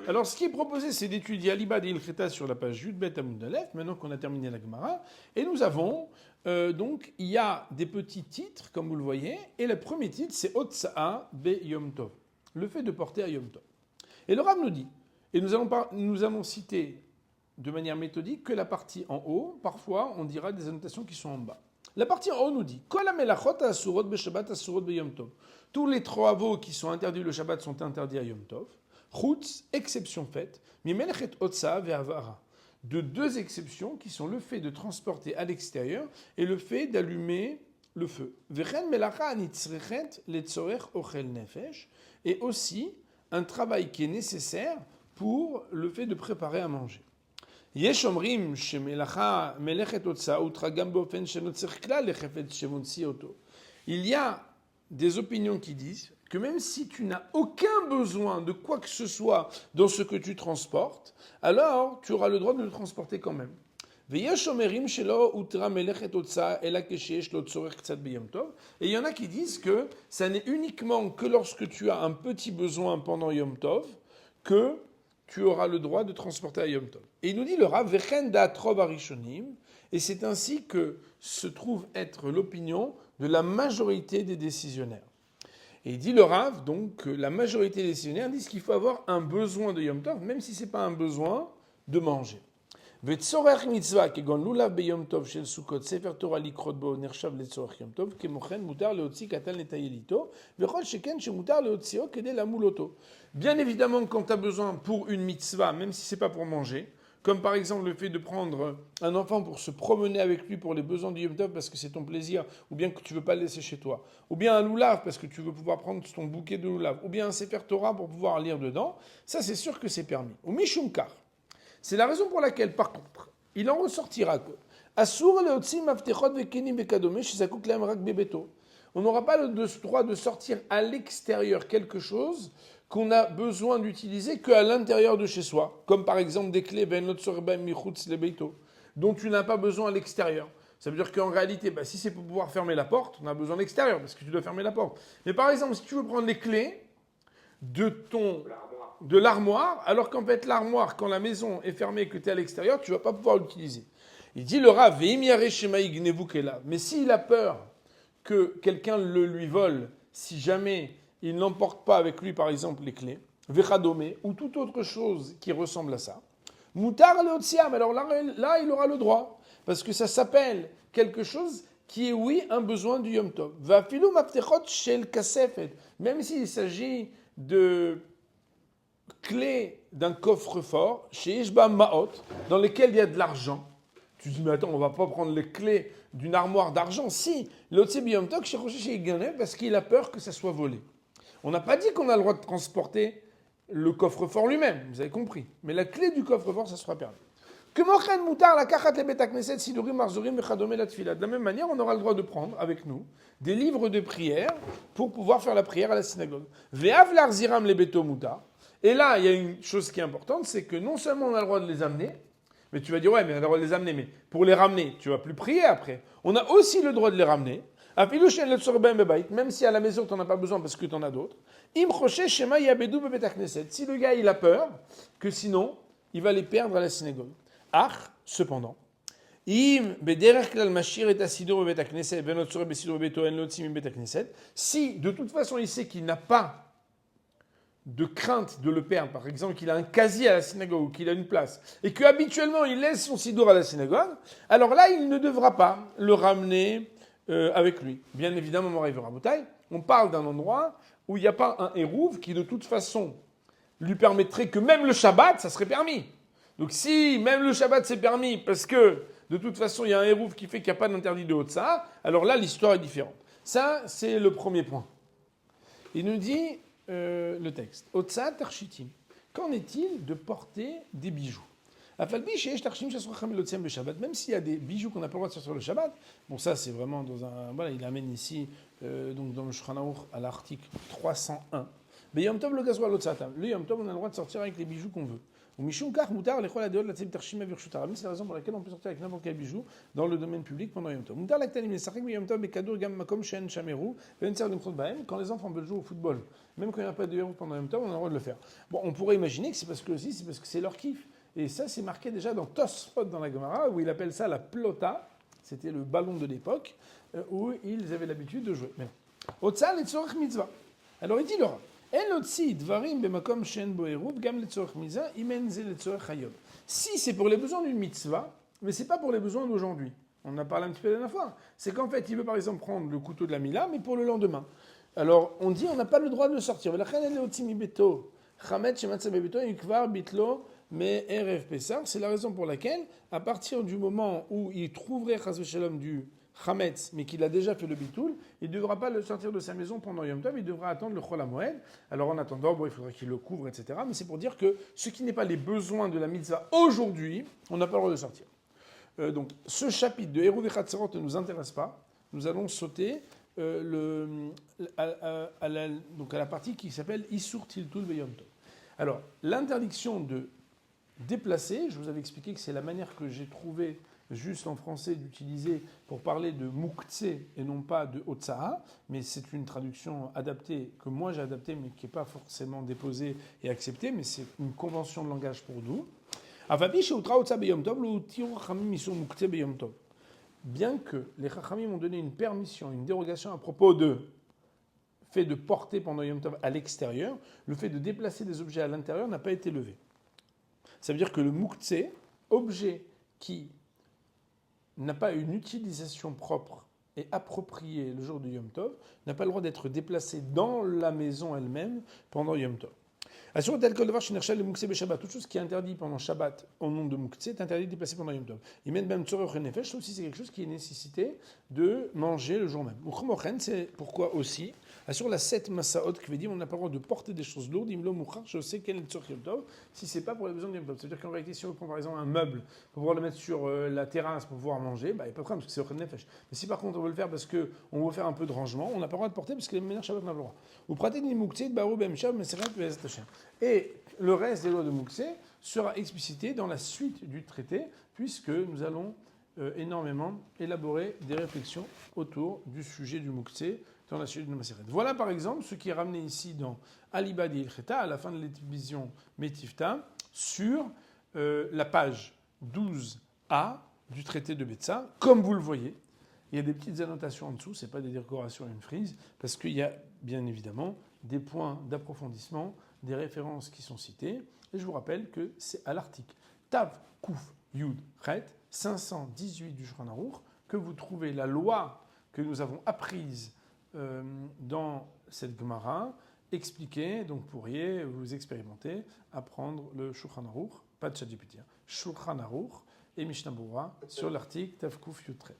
Alors, ce qui est proposé, c'est d'étudier Alibad et Ilcheta sur la page Yudbet Amoud Aleph, maintenant qu'on a terminé la Gemara. Et nous avons, donc, il y a des petits titres, comme vous le voyez. Et le premier titre, c'est Otsa'a Be Yom Tov, le fait de porter à Yom Tov. Et le Rav nous dit, et nous allons citer de manière méthodique que la partie en haut, parfois, on dira des annotations qui sont en bas. La partie en haut nous dit Kol hamelachot ha'asurot beShabbat ha'asurot beyom tov. Tous les travaux qui sont interdits le Shabbat sont interdits à Yom Tov. Chutz, exception faite, mimelechet otsa ve'avara. De deux exceptions qui sont le fait de transporter à l'extérieur et le fait d'allumer le feu. Vechen melacha anitzrechet letzorech ochel nefesh. Et aussi un travail qui est nécessaire pour le fait de préparer à manger. יש אומרים שמלאכה, מלאכת הוצאה הותרה גם באופן שלא צריך כלל לחפץ שמוציא אותו. Il y a des opinions qui disent que même si tu n'as aucun besoin de quoi que ce soit dans ce que tu transportes, alors tu auras le droit de le transporter quand même. ויש אומרים שלא הותרה מלאכת הוצאה אלא כשיש לו צורך קצת ביום טוב. Et il y en a qui disent que ça n'est uniquement que lorsque tu as un petit besoin pendant Yom Tov que tu auras le droit de transporter à Yom Tov. Et il nous dit le Rav, Vechen da'atrov harishonim, et c'est ainsi que se trouve être l'opinion de la majorité des décisionnaires. Et il dit le Rav, donc, que la majorité des décisionnaires disent qu'il faut avoir un besoin de Yom Tov, même si ce n'est pas un besoin de manger. וצורך מצווה כגון לולב ביום טוב של סוכות, ספר תורה לקרות בו נחשב לצורך יום טוב, כמו כן מותר להוציא קטן לטייל איתו, וכל שכן שמותר להוציאו כדי למול אותו. Bien évidemment, quand tu as besoin pour une mitzvah, même si ce n'est pas pour manger, comme par exemple le fait de prendre un enfant pour se promener avec lui pour les besoins du Yom Tov parce que c'est ton plaisir, ou bien que tu ne veux pas le laisser chez toi, ou bien un loulav parce que tu veux pouvoir prendre ton bouquet de loulav, ou bien un sefer Torah pour pouvoir lire dedans, ça c'est sûr que c'est permis. Ou mishumkar. C'est la raison pour laquelle, par contre, il en ressortira que on n'aura pas le droit de sortir à l'extérieur quelque chose qu'on a besoin d'utiliser qu'à l'intérieur de chez soi, comme par exemple des clés dont tu n'as pas besoin à l'extérieur. Ça veut dire qu'en réalité, si c'est pour pouvoir fermer la porte, on a besoin de l'extérieur, parce que tu dois fermer la porte. Mais par exemple, si tu veux prendre les clés de l'armoire, alors qu'en fait l'armoire, quand la maison est fermée et que tu es à l'extérieur, tu ne vas pas pouvoir l'utiliser. Il dit le Rav, mais s'il a peur que quelqu'un le lui vole, si jamais il n'emporte pas avec lui par exemple les clés, vechadome, ou toute autre chose qui ressemble à ça, mutar leotsiam, alors là il aura le droit, parce que ça s'appelle quelque chose qui est oui un besoin du Yom Tov. Vafilu maftechot shel kasefet, même s'il s'agit de clés d'un coffre-fort, chez Ishba Maot, dans lesquels il y a de l'argent. Tu dis, mais attends, on ne va pas prendre les clés d'une armoire d'argent. Si, l'Otse Biyom Tok, chez Ganev, parce qu'il a peur que ça soit volé. On n'a pas dit qu'on a le droit de transporter le coffre-fort lui-même, vous avez compris. Mais la clé du coffre-fort, ça sera permis. De la même manière, on aura le droit de prendre avec nous des livres de prière pour pouvoir faire la prière à la synagogue. Et là, il y a une chose qui est importante, c'est que non seulement on a le droit de les amener, mais tu vas dire, ouais, mais on a le droit de les amener, mais pour les ramener, tu vas plus prier après. On a aussi le droit de les ramener, même si à la maison tu n'en as pas besoin parce que tu en as d'autres. Si le gars il a peur que sinon il va les perdre à la synagogue. Cependant, si de toute façon il sait qu'il n'a pas de crainte de le perdre, par exemple qu'il a un casier à la synagogue ou qu'il a une place, et qu'habituellement il laisse son sidour à la synagogue, alors là il ne devra pas le ramener avec lui. Bien évidemment, Moraï Rabotai, on parle d'un endroit où il n'y a pas un hérouve qui de toute façon lui permettrait que même le Shabbat, ça serait permis. Donc si même le Shabbat c'est permis parce que de toute façon il y a un hérouve qui fait qu'il n'y a pas d'interdit de Hotsa, alors là l'histoire est différente. Ça c'est le premier point. Il nous dit le texte. Hotsa tarchitim. Qu'en est-il de porter des bijoux? Même s'il y a des bijoux qu'on n'a pas le droit de sortir le Shabbat, bon ça c'est vraiment dans un... Voilà, il amène ici, donc dans le Shulchan Aruch à l'article 301, Mais Yom Tov le gasoil l'autre satam. Le Yom Tov, on a le droit de sortir avec les bijoux qu'on veut. Ou Mishum Kar Moutar les la la Tarshima Virshutaram. C'est la raison pour laquelle on peut sortir avec n'importe quel bijou dans le domaine public pendant Yom Tov. Moutar Laktanim et Sachek Yom Tov et Kadour Gam Makom Shen Shameru Venser Demchot Bahem. Quand les enfants veulent jouer au football, même quand il n'y a pas de héros pendant Yom Tov, on a le droit de le faire. Bon, on pourrait imaginer que c'est parce que c'est leur kiff. Et ça, c'est marqué déjà dans Tosfot dans la Gemara, où il appelle ça la plota. C'était le ballon de l'époque, où ils avaient l'habitude de jouer. Mais non. Otsal et Tzorach Mitzvah. Alors il dit Laura. Si c'est pour les besoins d'une mitzvah, mais c'est pas pour les besoins d'aujourd'hui. On a parlé un petit peu la dernière fois. C'est qu'en fait, il veut par exemple prendre le couteau de la Mila, mais pour le lendemain. Alors on dit on n'a pas le droit de le sortir. C'est la raison pour laquelle, à partir du moment où il trouverait Chas v'Shalom du Chametz, mais qu'il a déjà fait le bitoul, il ne devra pas le sortir de sa maison pendant Yom Tov, il devra attendre le Chol HaMoed. Alors en attendant, il faudra qu'il le couvre, etc. Mais c'est pour dire que ce qui n'est pas les besoins de la mitzvah aujourd'hui, on n'a pas le droit de sortir. Donc ce chapitre de Hérouv et Chatzerot ne nous intéresse pas. Nous allons sauter à la partie qui s'appelle Isur Tiltul B'Yom Tov. Alors l'interdiction de déplacer, je vous avais expliqué que c'est la manière que j'ai trouvée juste en français d'utiliser pour parler de Mukhtse et non pas de Otsaha, mais c'est une traduction adaptée, que moi j'ai adaptée, mais qui n'est pas forcément déposée et acceptée, mais c'est une convention de langage pour nous. Bien que les Chachamim ont donné une permission, une dérogation à propos de fait de porter pendant Yom Tov à l'extérieur, le fait de déplacer des objets à l'intérieur n'a pas été levé. Ça veut dire que le Mukhtse, objet qui n'a pas une utilisation propre et appropriée le jour du Yom Tov, n'a pas le droit d'être déplacé dans la maison elle-même pendant Yom Tov. Toute chose qui est interdit pendant Shabbat au nom de Mukhtse est interdit de déplacer pendant Yom Tov. Il met même Tzorech Nefesh, sauf si c'est quelque chose qui est nécessité de manger le jour même. C'est pourquoi aussi, sur la 7 Masaot Kvedim, on n'a pas le droit de porter des choses lourdes, Imlo Mouchar, je sais quel est Tzorech Yom Tov, si c'est pas pour les besoins de Yom Tov. C'est-à-dire qu'en réalité, si on prend par exemple un meuble pour pouvoir le mettre sur la terrasse pour pouvoir manger, il n'y a pas de problème parce que c'est Tzorech Nefesh. Mais si par contre on veut le faire parce qu'on veut faire un peu de rangement, on n'a pas le droit de porter parce que les manières Shabbat n'a pas le droit. Ou prater ni Mukhtse, Barou Bemshav, Meseret, Vezat. Et le reste des lois de Mukhtse sera explicité dans la suite du traité, puisque nous allons énormément élaborer des réflexions autour du sujet du Mukhtse dans la suite de Maseret. Voilà par exemple ce qui est ramené ici dans Alibad et Ilcheta, à la fin de l'édition Metifta, sur la page 12a du traité de Betsa. Comme vous le voyez, il y a des petites annotations en dessous, ce n'est pas des décorations à une frise, parce qu'il y a bien évidemment des points d'approfondissement, des références qui sont citées. Et je vous rappelle que c'est à l'article Tav Kouf Yud Chet 518 du Shulchan Aruch que vous trouvez la loi que nous avons apprise dans cette Gemara expliquée. Donc vous pourriez vous expérimenter, apprendre le Shulchan Aruch, pas de ChatGPT, Shulchan Aruch et Mishnah Berurah sur l'article Tav Kouf Yud Chet.